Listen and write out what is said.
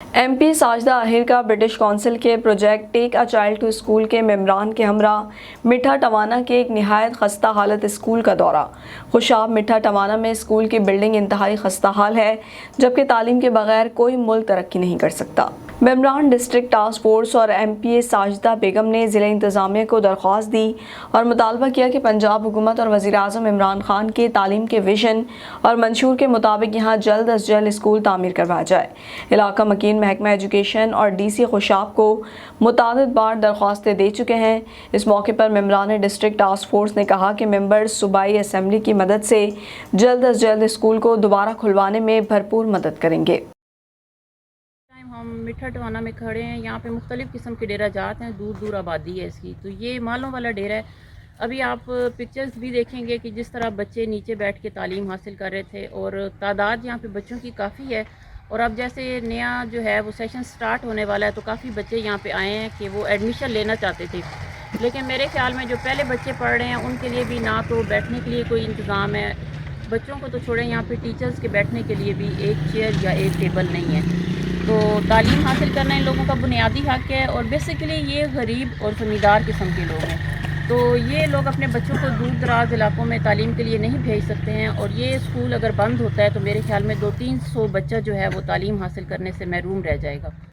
M P Sajida اہر کا British Council کے project take a child to school کے ممبران کے ہمراہ مٹھا ٹوانا کے ایک نہایت خستہ حالت اسکول کا دورہ۔ خوشاب مٹھا ٹوانا میں اسکول کی بلڈنگ انتہائی خستہ حال ہے، جبکہ تعلیم کے بغیر کوئی ملک ترقی نہیں کر سکتا۔ ممبران ڈسٹرکٹ ٹاسک فورس اور ایم پی اے ساجدہ بیگم نے ضلع انتظامیہ کو درخواست دی اور مطالبہ کیا کہ پنجاب حکومت اور وزیر اعظم عمران خان کے تعلیم کے ویژن اور منشور کے مطابق یہاں جلد از جلد اسکول تعمیر کروایا جائے۔ علاقہ مکین محکمہ ایجوکیشن اور ڈی سی خوشاب کو متعدد بار درخواستیں دے چکے ہیں۔ اس موقع پر ممبران ڈسٹرکٹ ٹاسک فورس نے کہا کہ ممبرز صوبائی اسمبلی کی مدد سے جلد از جلد اسکول کو دوبارہ کھلوانے میں بھرپور مدد کریں گے۔ ہم مٹھا ٹوانا میں کھڑے ہیں، یہاں پہ مختلف قسم کے ڈیرہ جات ہیں، دور دور آبادی ہے اس کی۔ تو یہ مالوں والا ڈیرہ ہے۔ ابھی آپ پکچرز بھی دیکھیں گے کہ جس طرح بچے نیچے بیٹھ کے تعلیم حاصل کر رہے تھے، اور تعداد یہاں پہ بچوں کی کافی ہے۔ اور اب جیسے نیا جو ہے وہ سیشن سٹارٹ ہونے والا ہے، تو کافی بچے یہاں پہ آئے ہیں کہ وہ ایڈمیشن لینا چاہتے تھے، لیکن میرے خیال میں جو پہلے بچے پڑھ رہے ہیں ان کے لیے بھی نہ تو بیٹھنے کے لیے کوئی انتظام ہے، بچوں کو تو چھوڑیں، یہاں پہ ٹیچرز کے بیٹھنے کے لیے بھی ایک چیئر یا ایک ٹیبل نہیں ہے۔ تو تعلیم حاصل کرنا ان لوگوں کا بنیادی حق ہے، اور بیسیکلی یہ غریب اور زمیندار قسم کے لوگ ہیں، تو یہ لوگ اپنے بچوں کو دور دراز علاقوں میں تعلیم کے لیے نہیں بھیج سکتے ہیں، اور یہ اسکول اگر بند ہوتا ہے تو میرے خیال میں 200-300 بچہ جو ہے وہ تعلیم حاصل کرنے سے محروم رہ جائے گا۔